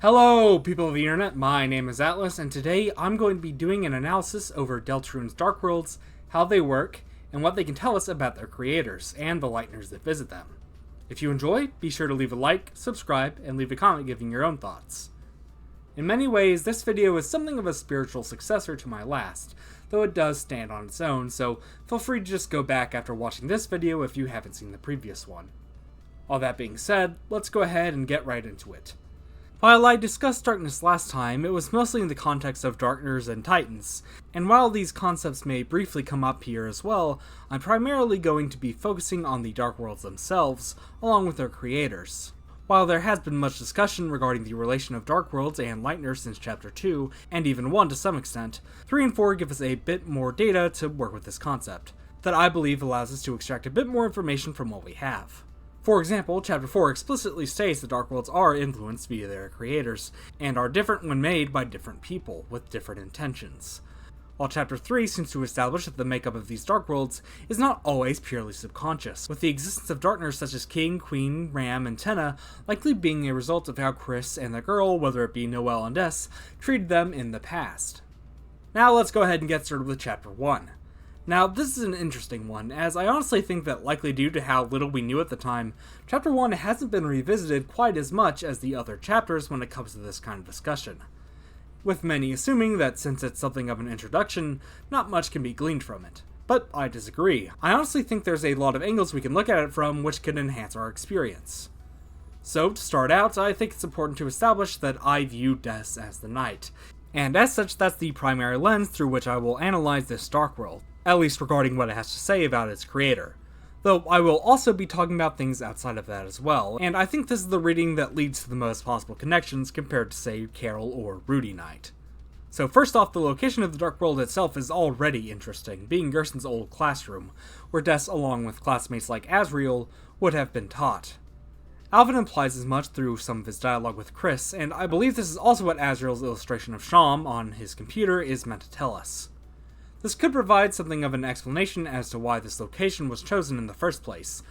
Hello, people of the internet, my name is Atlas, and today I'm going to be doing an analysis over Deltarune's Dark Worlds, how they work, and what they can tell us about their creators, and the Lightners that visit them. If you enjoy, be sure to leave a like, subscribe, and leave a comment giving your own thoughts. In many ways, this video is something of a spiritual successor to my last, though it does stand on its own, so feel free to just go back after watching this video if you haven't seen the previous one. All that being said, let's go ahead and get right into it. While I discussed darkness last time, it was mostly in the context of Darkners and Titans, and while these concepts may briefly come up here as well, I'm primarily going to be focusing on the Dark Worlds themselves, along with their creators. While there has been much discussion regarding the relation of Dark Worlds and Lightners since Chapter 2, and even 1 to some extent, 3 and 4 give us a bit more data to work with this concept, that I believe allows us to extract a bit more information from what we have. For example, Chapter 4 explicitly states that Dark Worlds are influenced via their creators, and are different when made by different people, with different intentions. While Chapter 3 seems to establish that the makeup of these Dark Worlds is not always purely subconscious, with the existence of Darkners such as King, Queen, Ram, and Tenna likely being a result of how Kris and the girl, whether it be Noelle and Des, treated them in the past. Now let's go ahead and get started with Chapter 1. Now, this is an interesting one, as I honestly think that likely due to how little we knew at the time, Chapter 1 hasn't been revisited quite as much as the other chapters when it comes to this kind of discussion. With many assuming that since it's something of an introduction, not much can be gleaned from it. But I disagree. I honestly think there's a lot of angles we can look at it from which can enhance our experience. So, to start out, I think it's important to establish that I view Des as the Knight, and as such that's the primary lens through which I will analyze this Dark World, at least regarding what it has to say about its creator. Though I will also be talking about things outside of that as well, and I think this is the reading that leads to the most possible connections compared to, say, Carol or Rudy Knight. So first off, the location of the Dark World itself is already interesting, being Gerson's old classroom, where Des, along with classmates like Asriel, would have been taught. Alvin implies as much through some of his dialogue with Kris, and I believe this is also what Asriel's illustration of Sham on his computer is meant to tell us. This could provide something of an explanation as to why this location was chosen in the first place.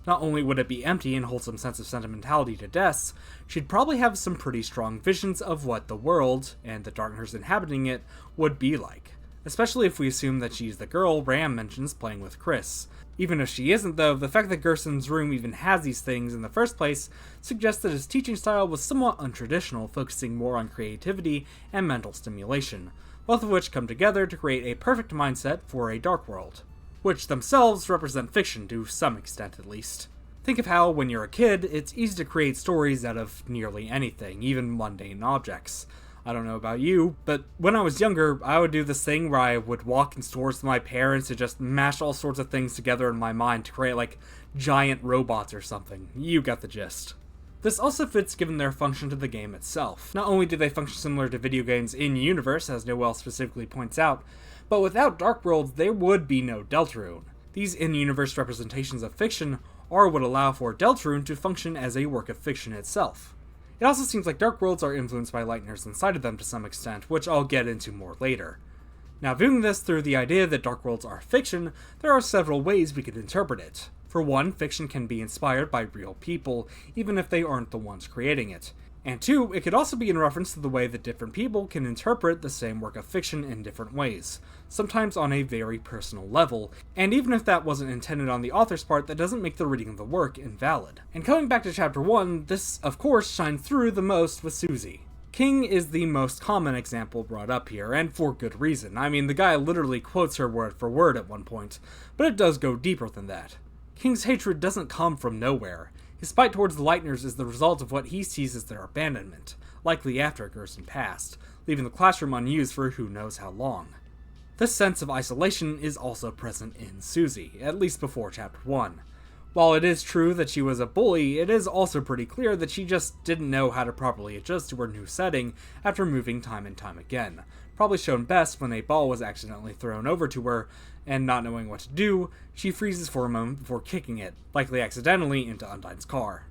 Not only would it be empty and hold some sense of sentimentality to Des, she'd probably have some pretty strong visions of what the world, and the Darkners inhabiting it, would be like. Especially if we assume that she's the girl Ram mentions playing with Kris. Even if she isn't though, the fact that Gerson's room even has these things in the first place suggests that his teaching style was somewhat untraditional, focusing more on creativity and mental stimulation, both of which come together to create a perfect mindset for a Dark World, which themselves represent fiction to some extent at least. Think of how, when you're a kid, it's easy to create stories out of nearly anything, even mundane objects. I don't know about you, but when I was younger, I would do this thing where I would walk in stores with my parents and just mash all sorts of things together in my mind to create, like, giant robots or something. You got the gist. This also fits given their function to the game itself. Not only do they function similar to video games in-universe, as Noelle specifically points out, but without Dark Worlds, there would be no Deltarune. These in-universe representations of fiction are what allow for Deltarune to function as a work of fiction itself. It also seems like Dark Worlds are influenced by Lightners inside of them to some extent, which I'll get into more later. Now, viewing this through the idea that Dark Worlds are fiction, there are several ways we could interpret it. For one, fiction can be inspired by real people, even if they aren't the ones creating it. And two, it could also be in reference to the way that different people can interpret the same work of fiction in different ways, sometimes on a very personal level, and even if that wasn't intended on the author's part, that doesn't make the reading of the work invalid. And coming back to Chapter 1, this, of course, shines through the most with Susie. King is the most common example brought up here, and for good reason. I mean, the guy literally quotes her word for word at one point, but it does go deeper than that. King's hatred doesn't come from nowhere. His spite towards the Lightners is the result of what he sees as their abandonment, likely after Gerson passed, leaving the classroom unused for who knows how long. This sense of isolation is also present in Susie, at least before Chapter 1. While it is true that she was a bully, it is also pretty clear that she just didn't know how to properly adjust to her new setting after moving time and time again, probably shown best when a ball was accidentally thrown over to her, and not knowing what to do, she freezes for a moment before kicking it, likely accidentally, into Undyne's car.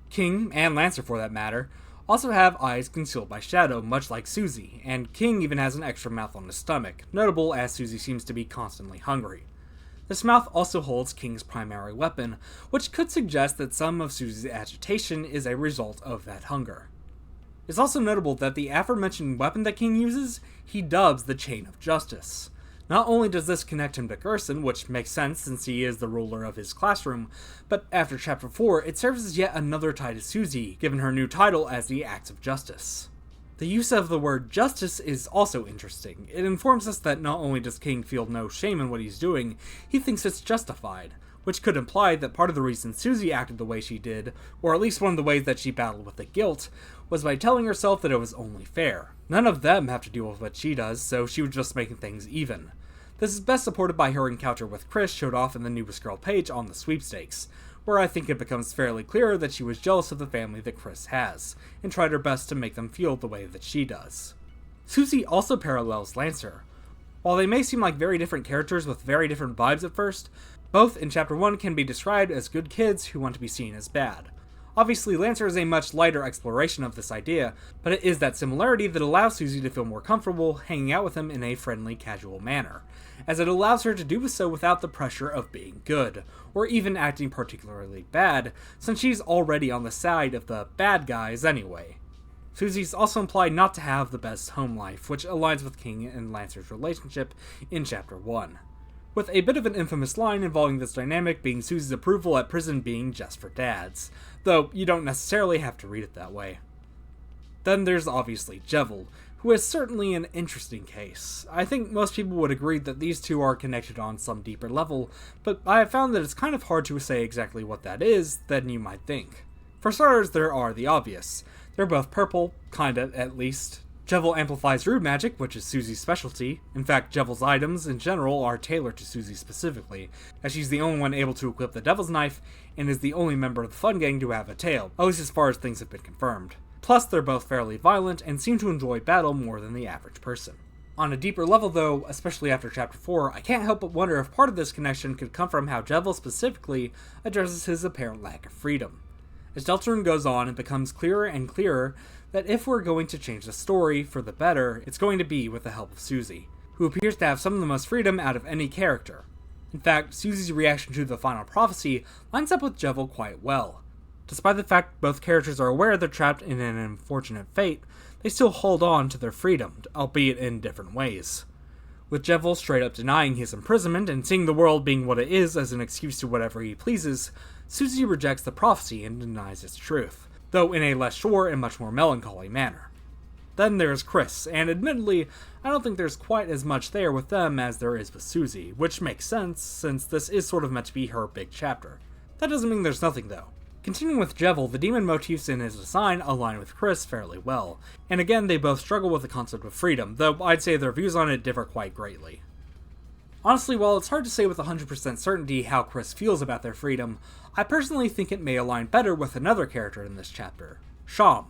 King, and Lancer for that matter, also have eyes concealed by shadow, much like Susie, and King even has an extra mouth on his stomach, notable as Susie seems to be constantly hungry. This mouth also holds King's primary weapon, which could suggest that some of Susie's agitation is a result of that hunger. It's also notable that the aforementioned weapon that King uses, he dubs the Chain of Justice. Not only does this connect him to Gerson, which makes sense since he is the ruler of his classroom, but after Chapter 4, it serves as yet another tie to Susie, given her new title as the Acts of Justice. The use of the word justice is also interesting. It informs us that not only does King feel no shame in what he's doing, he thinks it's justified, which could imply that part of the reason Susie acted the way she did, or at least one of the ways that she battled with the guilt, was by telling herself that it was only fair. None of them have to deal with what she does, so she was just making things even. This is best supported by her encounter with Kris showed off in the Newest Girl page on the sweepstakes, where I think it becomes fairly clear that she was jealous of the family that Kris has, and tried her best to make them feel the way that she does. Susie also parallels Lancer. While they may seem like very different characters with very different vibes at first, both in Chapter 1 can be described as good kids who want to be seen as bad. Obviously, Lancer is a much lighter exploration of this idea, but it is that similarity that allows Susie to feel more comfortable hanging out with him in a friendly, casual manner, as it allows her to do so without the pressure of being good, or even acting particularly bad, since she's already on the side of the bad guys anyway. Susie's also implied not to have the best home life, which aligns with King and Lancer's relationship in Chapter 1. With a bit of an infamous line involving this dynamic being Susie's approval at prison being just for dads, though you don't necessarily have to read it that way. Then there's obviously Jevil, who is certainly an interesting case. I think most people would agree that these two are connected on some deeper level, but I have found that it's kind of hard to say exactly what that is than you might think. For starters, there are the obvious. They're both purple, kinda at least. Jevil amplifies rude magic, which is Susie's specialty. In fact, Jevil's items in general are tailored to Susie specifically, as she's the only one able to equip the Devil's Knife, and is the only member of the Fun Gang to have a tail, at least as far as things have been confirmed. Plus, they're both fairly violent and seem to enjoy battle more than the average person. On a deeper level though, especially after Chapter 4, I can't help but wonder if part of this connection could come from how Jevil specifically addresses his apparent lack of freedom. As Deltarune goes on, it becomes clearer and clearer that if we're going to change the story for the better, it's going to be with the help of Susie, who appears to have some of the most freedom out of any character. In fact, Susie's reaction to the final prophecy lines up with Jevil quite well. Despite the fact both characters are aware they're trapped in an unfortunate fate, they still hold on to their freedom, albeit in different ways. With Jevil straight up denying his imprisonment and seeing the world being what it is as an excuse to whatever he pleases, Susie rejects the prophecy and denies its truth, though in a less sure and much more melancholy manner. Then there's Kris, and admittedly, I don't think there's quite as much there with them as there is with Susie, which makes sense, since this is sort of meant to be her big chapter. That doesn't mean there's nothing though. Continuing with Jevil, the demon motifs in his design align with Kris fairly well, and again they both struggle with the concept of freedom, though I'd say their views on it differ quite greatly. Honestly, while it's hard to say with 100% certainty how Kris feels about their freedom, I personally think it may align better with another character in this chapter, Sham.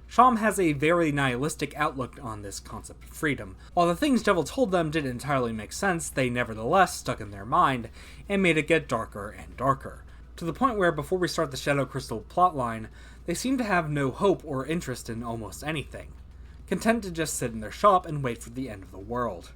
Sham has a very nihilistic outlook on this concept of freedom. While the things Jevil told them didn't entirely make sense, they nevertheless stuck in their mind, and made it get darker and darker, to the point where before we start the Shadow Crystal plotline, they seem to have no hope or interest in almost anything, content to just sit in their shop and wait for the end of the world.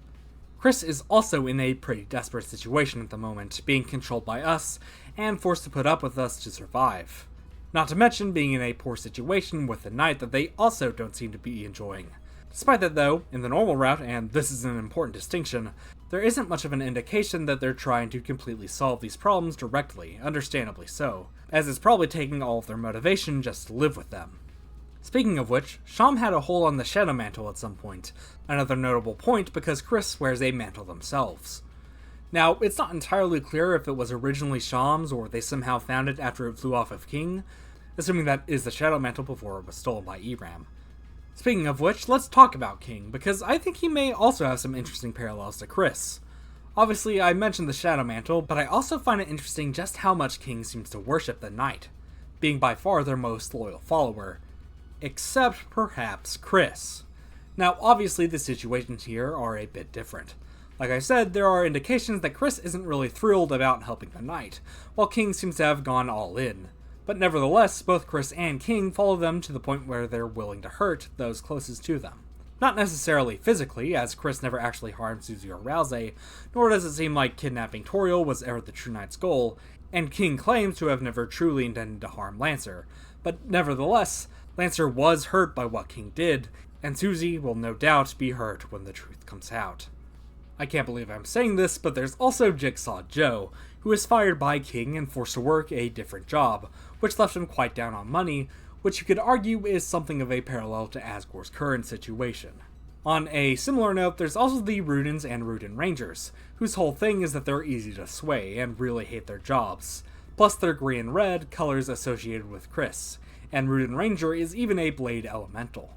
Kris is also in a pretty desperate situation at the moment, being controlled by us, and forced to put up with us to survive. Not to mention being in a poor situation with the knight that they also don't seem to be enjoying. Despite that though, in the normal route, and this is an important distinction, there isn't much of an indication that they're trying to completely solve these problems directly, understandably so, as it's probably taking all of their motivation just to live with them. Speaking of which, Sham had a hole on the Shadow Mantle at some point, another notable point because Kris wears a mantle themselves. Now, it's not entirely clear if it was originally Sham's or they somehow found it after it flew off of King, assuming that is the Shadow Mantle before it was stolen by Eram. Speaking of which, let's talk about King, because I think he may also have some interesting parallels to Kris. Obviously, I mentioned the Shadow Mantle, but I also find it interesting just how much King seems to worship the Knight, being by far their most loyal follower. Except, perhaps, Kris. Now, obviously, the situations here are a bit different. Like I said, there are indications that Kris isn't really thrilled about helping the Knight, while King seems to have gone all in. But nevertheless, both Kris and King follow them to the point where they're willing to hurt those closest to them. Not necessarily physically, as Kris never actually harmed Susie or Rousey, nor does it seem like kidnapping Toriel was ever the True Knight's goal, and King claims to have never truly intended to harm Lancer, but nevertheless, Lancer was hurt by what King did, and Susie will no doubt be hurt when the truth comes out. I can't believe I'm saying this, but there's also Jigsaw Joe, who was fired by King and forced to work a different job, which left him quite down on money, which you could argue is something of a parallel to Asgore's current situation. On a similar note, there's also the Rudens and Ruden Rangers, whose whole thing is that they're easy to sway and really hate their jobs, plus their green and red, colors associated with Kris, and Ruden Ranger is even a Blade Elemental.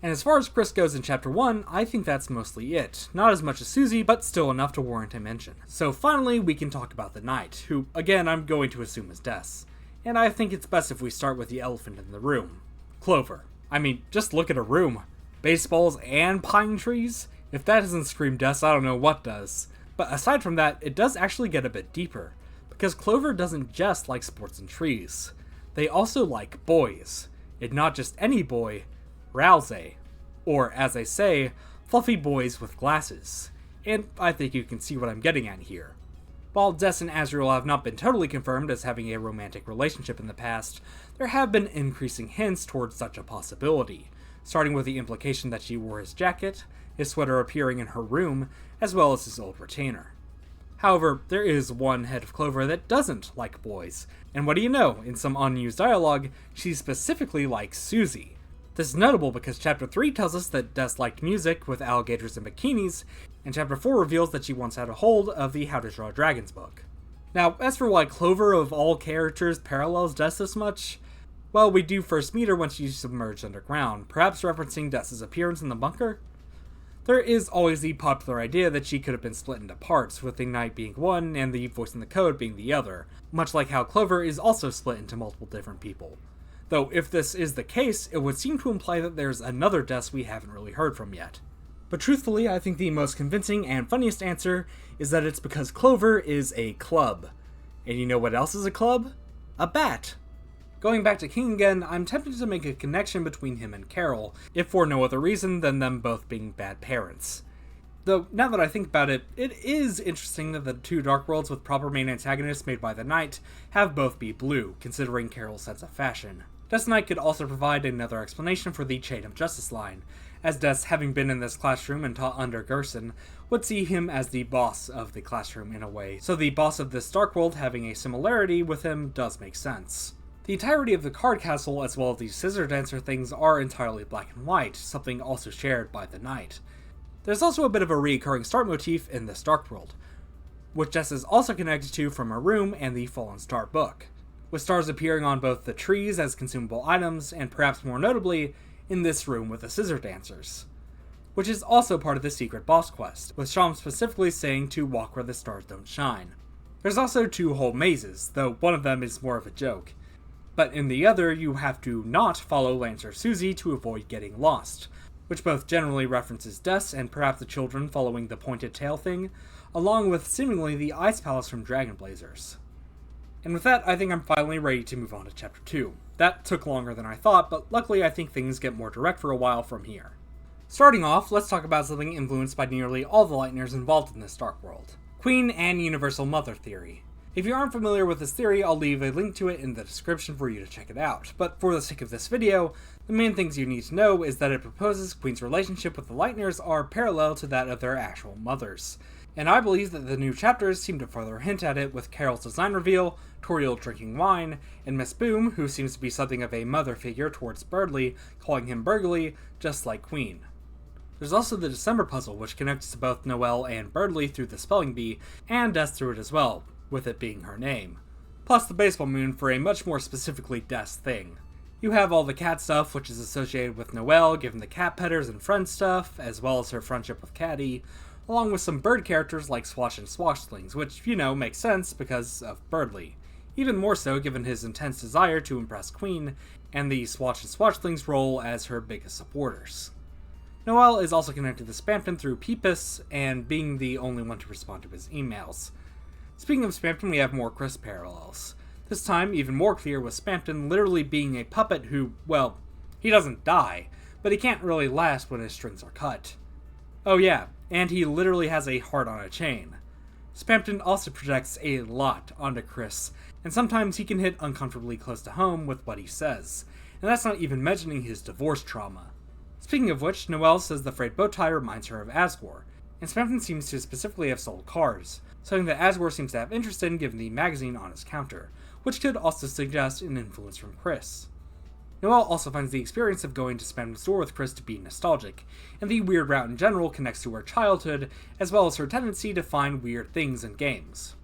And as far as Kris goes in Chapter 1, I think that's mostly it. Not as much as Susie, but still enough to warrant a mention. So finally, we can talk about the Knight, who, again, I'm going to assume is Des. And I think it's best if we start with the elephant in the room. Clover. I mean, just look at her room. Baseballs and pine trees? If that doesn't scream Des, I don't know what does. But aside from that, it does actually get a bit deeper, because Clover doesn't just like sports and trees. They also like boys. And not just any boy, Rousey, or as they say, fluffy boys with glasses. And I think you can see what I'm getting at here. While Des and Azrael have not been totally confirmed as having a romantic relationship in the past, there have been increasing hints towards such a possibility, starting with the implication that she wore his jacket, his sweater appearing in her room, as well as his old retainer. However, there is one head of Clover that doesn't like boys, and what do you know, in some unused dialogue, she specifically likes Susie. This is notable because Chapter 3 tells us that Des liked music with alligators and bikinis, and Chapter 4 reveals that she once had a hold of the How to Draw Dragons book. Now, as for why Clover of all characters parallels Des this much, well, we do first meet her when she's submerged underground, perhaps referencing Des's appearance in the bunker? There is always the popular idea that she could have been split into parts, with the Knight being one and the voice in the code being the other, much like how Clover is also split into multiple different people. Though if this is the case, it would seem to imply that there's another Des we haven't really heard from yet. But truthfully, I think the most convincing and funniest answer is that it's because Clover is a club. And you know what else is a club? A bat! Going back to King again, I'm tempted to make a connection between him and Carol, if for no other reason than them both being bad parents. Though, now that I think about it, it is interesting that the two Dark Worlds with proper main antagonists made by the Knight have both be blue, considering Carol's sense of fashion. Des Knight could also provide another explanation for the Chain of Justice line, as Des, having been in this classroom and taught under Gerson, would see him as the boss of the classroom in a way, so the boss of this Dark World having a similarity with him does make sense. The entirety of the card castle as well as the scissor dancer things are entirely black and white, something also shared by the Knight. There's also a bit of a recurring star motif in this Dark World, which Des is also connected to from her room and the Fallen Star book, with stars appearing on both the trees as consumable items, and perhaps more notably, in this room with the scissor dancers, which is also part of the secret boss quest, with Sham specifically saying to walk where the stars don't shine. There's also two whole mazes, though one of them is more of a joke, but in the other you have to not follow Lancer Susie to avoid getting lost, which both generally references Des and perhaps the children following the pointed tail thing, along with seemingly the Ice Palace from Dragon Blazers. And with that, I think I'm finally ready to move on to Chapter 2. That took longer than I thought, but luckily I think things get more direct for a while from here. Starting off, let's talk about something influenced by nearly all the Lightners involved in this Dark World: Queen and Universal Mother theory. If you aren't familiar with this theory, I'll leave a link to it in the description for you to check it out, but for the sake of this video, the main things you need to know is that it proposes Queen's relationship with the Lightners are parallel to that of their actual mothers. And I believe that the new chapters seem to further hint at it, with Carol's design reveal, Toriel drinking wine, and Miss Boom, who seems to be something of a mother figure towards Berdly, calling him Burgley, just like Queen. There's also the December puzzle, which connects to both Noelle and Berdly through the spelling bee, and Des through it as well, with it being her name. Plus the baseball moon for a much more specifically Des thing. You have all the cat stuff, which is associated with Noelle, given the cat petters and friend stuff, as well as her friendship with Caddy, along with some bird characters like Swatch and Swatchlings, which, you know, makes sense because of Berdly. Even more so given his intense desire to impress Queen, and the Swatch and Swatchlings' role as her biggest supporters. Noelle is also connected to Spamton through Peepus, and being the only one to respond to his emails. Speaking of Spamton, we have more Kris parallels. This time, even more clear with Spamton literally being a puppet who, well, he doesn't die, but he can't really last when his strings are cut. Oh yeah, and he literally has a heart on a chain. Spamton also projects a lot onto Kris, and sometimes he can hit uncomfortably close to home with what he says, and that's not even mentioning his divorce trauma. Speaking of which, Noelle says the frayed bow tie reminds her of Asgore, and Spamton seems to specifically have sold cars, something that Asgore seems to have interest in given the magazine on his counter, which could also suggest an influence from Kris. Noelle also finds the experience of going to Spamton's store with Kris to be nostalgic, and the weird route in general connects to her childhood, as well as her tendency to find weird things in games.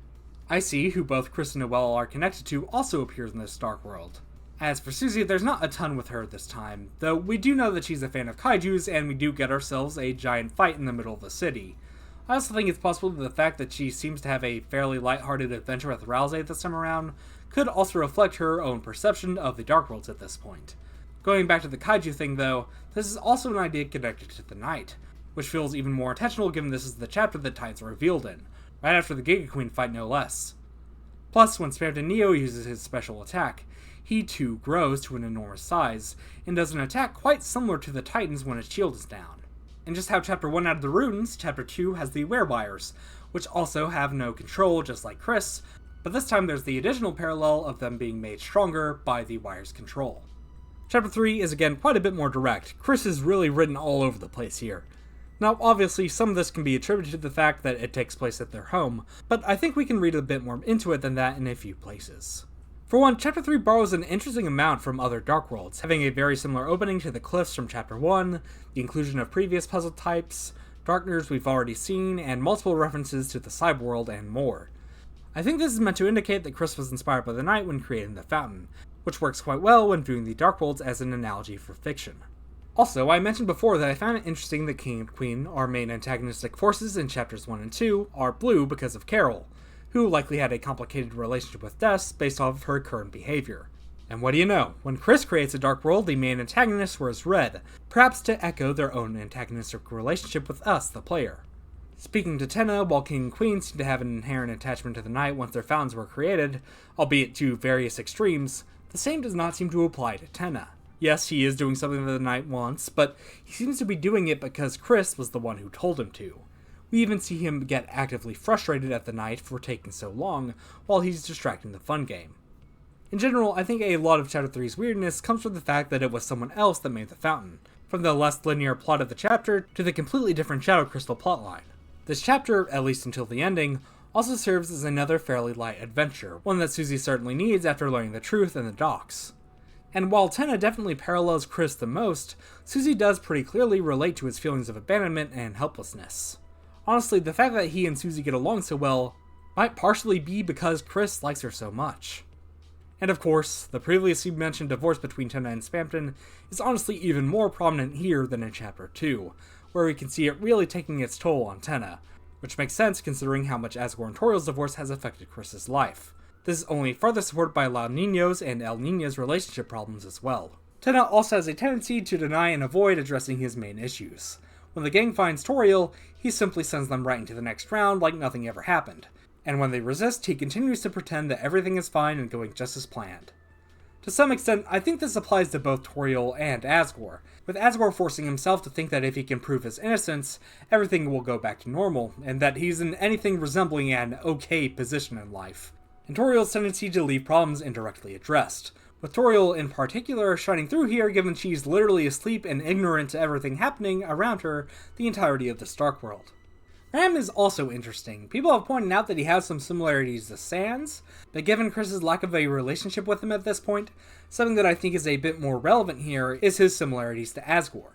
Icy, who both Kris and Noelle are connected to, also appears in this dark world. As for Susie, there's not a ton with her this time, though we do know that she's a fan of kaijus, and we do get ourselves a giant fight in the middle of the city. I also think it's possible that the fact that she seems to have a fairly lighthearted adventure with Ralsei this time around could also reflect her own perception of the Dark Worlds at this point. Going back to the kaiju thing though, this is also an idea connected to the night, which feels even more intentional given this is the chapter that Titans are revealed in, right after the Giga Queen fight no less. Plus, when Spamton Neo uses his special attack, he too grows to an enormous size, and does an attack quite similar to the Titans when his shield is down. And just how Chapter 1 added the runes, Chapter 2 has the Werewires, which also have no control just like Kris, but this time there's the additional parallel of them being made stronger by the Wire's control. Chapter 3 is again quite a bit more direct. Kris is really written all over the place here. Now, obviously, some of this can be attributed to the fact that it takes place at their home, but I think we can read a bit more into it than that in a few places. For one, Chapter 3 borrows an interesting amount from other Dark Worlds, having a very similar opening to the Cliffs from Chapter 1, the inclusion of previous puzzle types, Darkners we've already seen, and multiple references to the Cyber World and more. I think this is meant to indicate that Kris was inspired by the night when creating the fountain, which works quite well when viewing the Dark Worlds as an analogy for fiction. Also, I mentioned before that I found it interesting that King and Queen, our main antagonistic forces in Chapters 1 and 2, are blue because of Carol, who likely had a complicated relationship with Des based off of her current behavior. And what do you know, when Kris creates a Dark World, the main antagonists were as red, perhaps to echo their own antagonistic relationship with us, the player. Speaking to Tenna, while King and Queen seem to have an inherent attachment to the night once their fountains were created, albeit to various extremes, the same does not seem to apply to Tenna. Yes, he is doing something that the night wants, but he seems to be doing it because Kris was the one who told him to. We even see him get actively frustrated at the night for taking so long, while he's distracting the fun game. In general, I think a lot of Chapter 3's weirdness comes from the fact that it was someone else that made the fountain, from the less linear plot of the chapter to the completely different Shadow Crystal plotline. This chapter, at least until the ending, also serves as another fairly light adventure, one that Susie certainly needs after learning the truth in the docks. And while Tenna definitely parallels Kris the most, Susie does pretty clearly relate to his feelings of abandonment and helplessness. Honestly, the fact that he and Susie get along so well might partially be because Kris likes her so much. And of course, the previously mentioned divorce between Tenna and Spamton is honestly even more prominent here than in Chapter 2, where we can see it really taking its toll on Tenna, which makes sense considering how much Asgore and Toriel's divorce has affected Kris's life. This is only further supported by La Niño's and El Niño's relationship problems as well. Tenna also has a tendency to deny and avoid addressing his main issues. When the gang finds Toriel, he simply sends them right into the next round like nothing ever happened, and when they resist, he continues to pretend that everything is fine and going just as planned. To some extent, I think this applies to both Toriel and Asgore, with Asgore forcing himself to think that if he can prove his innocence, everything will go back to normal, and that he's in anything resembling an okay position in life, and Toriel's tendency to leave problems indirectly addressed, with Toriel in particular shining through here given she's literally asleep and ignorant to everything happening around her the entirety of this Dark World. Ram is also interesting. People have pointed out that he has some similarities to Sans, but given Kris's lack of a relationship with him at this point, something that I think is a bit more relevant here is his similarities to Asgore.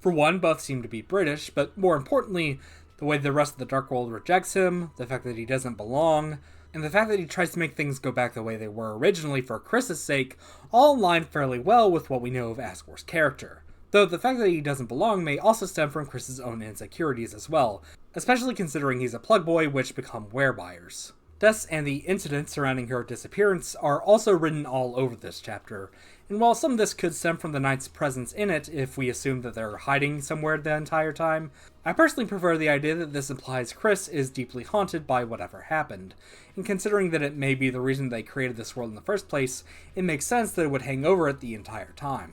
For one, both seem to be British, but more importantly, the way the rest of the Dark World rejects him, the fact that he doesn't belong, and the fact that he tries to make things go back the way they were originally for Kris's sake, all align fairly well with what we know of Asgore's character. Though the fact that he doesn't belong may also stem from Kris's own insecurities as well, especially considering he's a plug boy which become werebuyers. Des and the incidents surrounding her disappearance are also written all over this chapter, and while some of this could stem from the Knight's presence in it if we assume that they're hiding somewhere the entire time, I personally prefer the idea that this implies Kris is deeply haunted by whatever happened, and considering that it may be the reason they created this world in the first place, it makes sense that it would hang over it the entire time.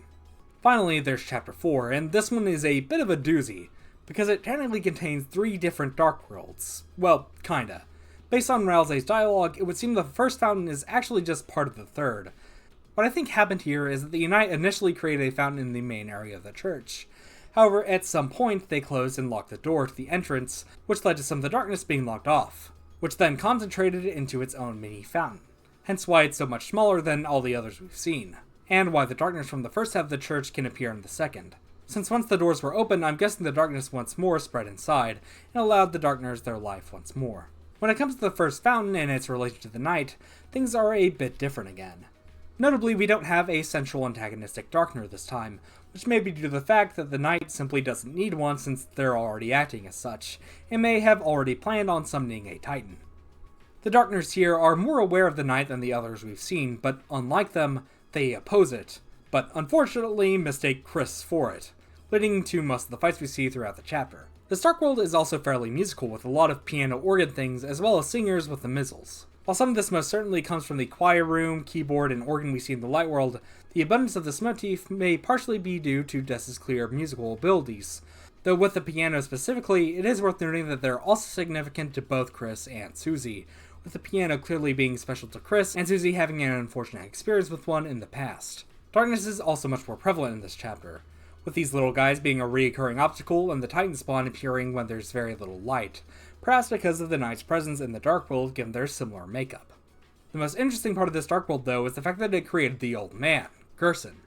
Finally, there's Chapter 4, and this one is a bit of a doozy, because it technically contains 3 different Dark Worlds. Well, kinda. Based on Ralsei's dialogue, it would seem the first fountain is actually just part of the third, What I think happened here is that the Unite initially created a fountain in the main area of the church. However, at some point, they closed and locked the door to the entrance, which led to some of the darkness being locked off, which then concentrated it into its own mini fountain. Hence why it's so much smaller than all the others we've seen, and why the darkness from the first half of the church can appear in the second. Since once the doors were open, I'm guessing the darkness once more spread inside, and allowed the darkness their life once more. When it comes to the first fountain and its relation to the night, things are a bit different again. Notably, we don't have a central antagonistic Darkner this time, which may be due to the fact that the Knight simply doesn't need one since they're already acting as such, and may have already planned on summoning a Titan. The Darkners here are more aware of the Knight than the others we've seen, but unlike them, they oppose it, but unfortunately mistake Kris for it, leading to most of the fights we see throughout the chapter. This Dark World is also fairly musical, with a lot of piano organ things as well as singers with the mizzles. While some of this most certainly comes from the choir room, keyboard, and organ we see in the Light World, the abundance of this motif may partially be due to Des's clear musical abilities, though with the piano specifically, it is worth noting that they're also significant to both Kris and Susie, with the piano clearly being special to Kris and Susie having an unfortunate experience with one in the past. Darkness is also much more prevalent in this chapter, with these little guys being a recurring obstacle and the Titan spawn appearing when there's very little light, perhaps because of the Knight's presence in the Dark World given their similar makeup. The most interesting part of this Dark World, though, is the fact that it created the old man, Gerson.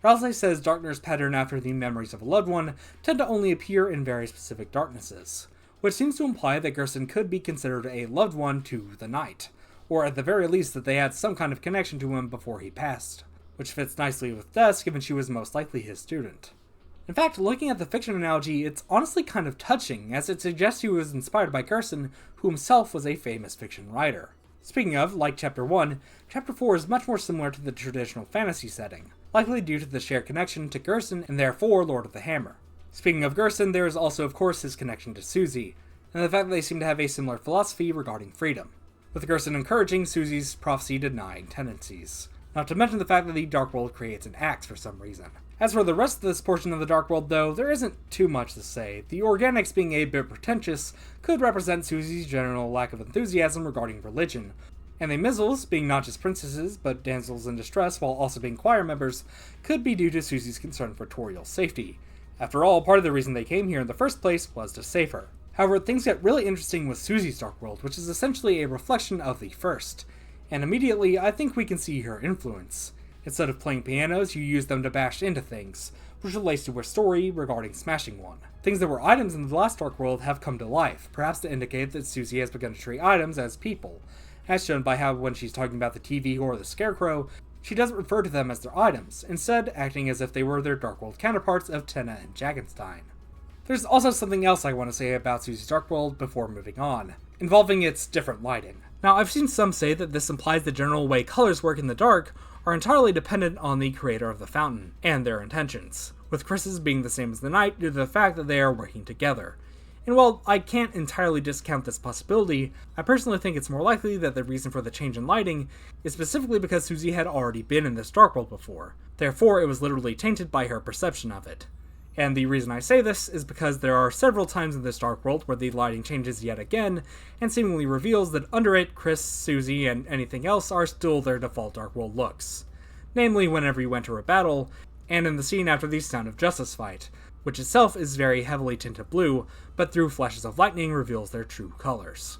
Ralsei says Darkners patterned after the memories of a loved one tend to only appear in very specific darknesses, which seems to imply that Gerson could be considered a loved one to the Knight, or at the very least that they had some kind of connection to him before he passed, which fits nicely with Des given she was most likely his student. In fact, looking at the fiction analogy, it's honestly kind of touching, as it suggests he was inspired by Gerson, who himself was a famous fiction writer. Speaking of, like Chapter 1, Chapter 4 is much more similar to the traditional fantasy setting, likely due to the shared connection to Gerson and therefore Lord of the Hammer. Speaking of Gerson, there is also of course his connection to Susie, and the fact that they seem to have a similar philosophy regarding freedom, with Gerson encouraging Susie's prophecy-denying tendencies. Not to mention the fact that the Dark World creates an axe for some reason. As for the rest of this portion of the Dark World, though, there isn't too much to say. The organics being a bit pretentious could represent Susie's general lack of enthusiasm regarding religion, and the mizzles, being not just princesses, but damsels in distress while also being choir members, could be due to Susie's concern for Toriel's safety. After all, part of the reason they came here in the first place was to save her. However, things get really interesting with Susie's Dark World, which is essentially a reflection of the first, and immediately I think we can see her influence. Instead of playing pianos, you use them to bash into things, which relates to her story regarding smashing one. Things that were items in the last Dark World have come to life, perhaps to indicate that Susie has begun to treat items as people, as shown by how when she's talking about the TV or the Scarecrow, she doesn't refer to them as their items, instead acting as if they were their Dark World counterparts of Tenna and Jagenstein. There's also something else I want to say about Susie's Dark World before moving on, involving its different lighting. Now, I've seen some say that this implies the general way colors work in the dark are entirely dependent on the creator of the fountain, and their intentions, with Kris's being the same as the Knight due to the fact that they are working together. And while I can't entirely discount this possibility, I personally think it's more likely that the reason for the change in lighting is specifically because Susie had already been in this Dark World before, therefore it was literally tainted by her perception of it. And the reason I say this is because there are several times in this Dark World where the lighting changes yet again, and seemingly reveals that under it, Kris, Susie, and anything else are still their default Dark World looks. Namely, whenever you enter a battle, and in the scene after the Sound of Justice fight, which itself is very heavily tinted blue, but through flashes of lightning reveals their true colors.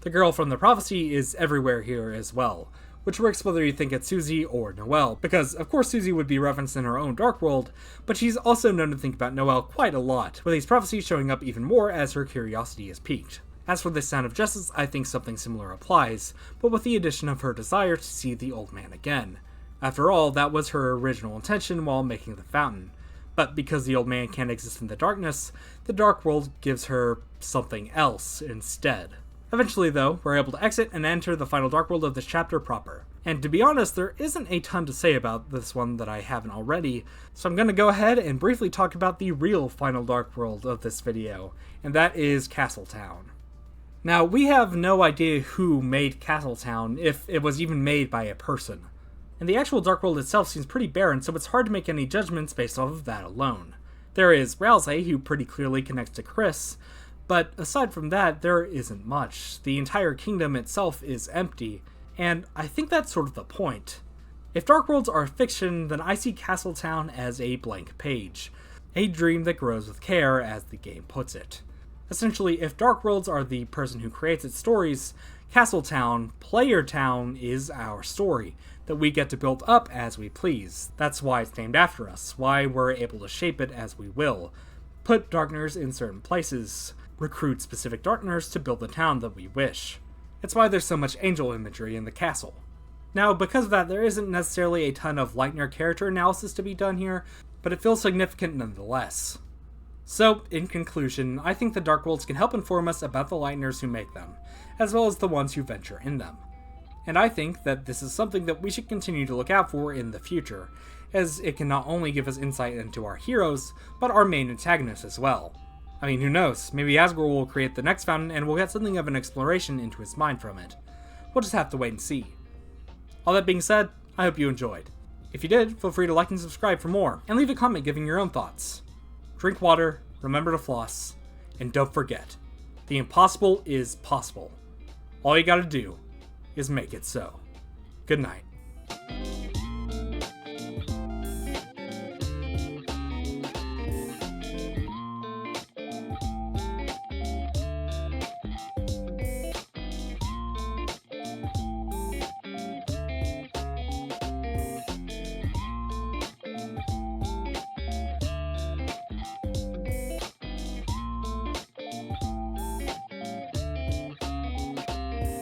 The girl from the prophecy is everywhere here as well, which works whether you think it's Susie or Noelle, because of course Susie would be referenced in her own Dark World, but she's also known to think about Noelle quite a lot, with these prophecies showing up even more as her curiosity is piqued. As for the Sound of Justice, I think something similar applies, but with the addition of her desire to see the old man again. After all, that was her original intention while making the fountain. But because the old man can't exist in the darkness, the Dark World gives her something else instead. Eventually, though, we're able to exit and enter the final Dark World of this chapter proper. And to be honest, there isn't a ton to say about this one that I haven't already, so I'm going to go ahead and briefly talk about the real final Dark World of this video, and that is Castletown. Now, we have no idea who made Castletown, if it was even made by a person. And the actual Dark World itself seems pretty barren, so it's hard to make any judgments based off of that alone. There is Ralsei, who pretty clearly connects to Kris, but aside from that, there isn't much. The entire kingdom itself is empty, and I think that's sort of the point. If Dark Worlds are fiction, then I see Castletown as a blank page. A dream that grows with care, as the game puts it. Essentially, if Dark Worlds are the person who creates its stories, Castletown, Player Town, is our story, that we get to build up as we please. That's why it's named after us, why we're able to shape it as we will. Put Darkners in certain places, recruit specific Darkners to build the town that we wish. It's why there's so much angel imagery in the castle. Now, because of that, there isn't necessarily a ton of Lightner character analysis to be done here, but it feels significant nonetheless. So, in conclusion, I think the Dark Worlds can help inform us about the Lightners who make them, as well as the ones who venture in them. And I think that this is something that we should continue to look out for in the future, as it can not only give us insight into our heroes, but our main antagonists as well. I mean, who knows, maybe Asgore will create the next fountain and we'll get something of an exploration into his mind from it. We'll just have to wait and see. All that being said, I hope you enjoyed. If you did, feel free to like and subscribe for more, and leave a comment giving your own thoughts. Drink water, remember to floss, and don't forget, the impossible is possible. All you gotta do is make it so. Good night.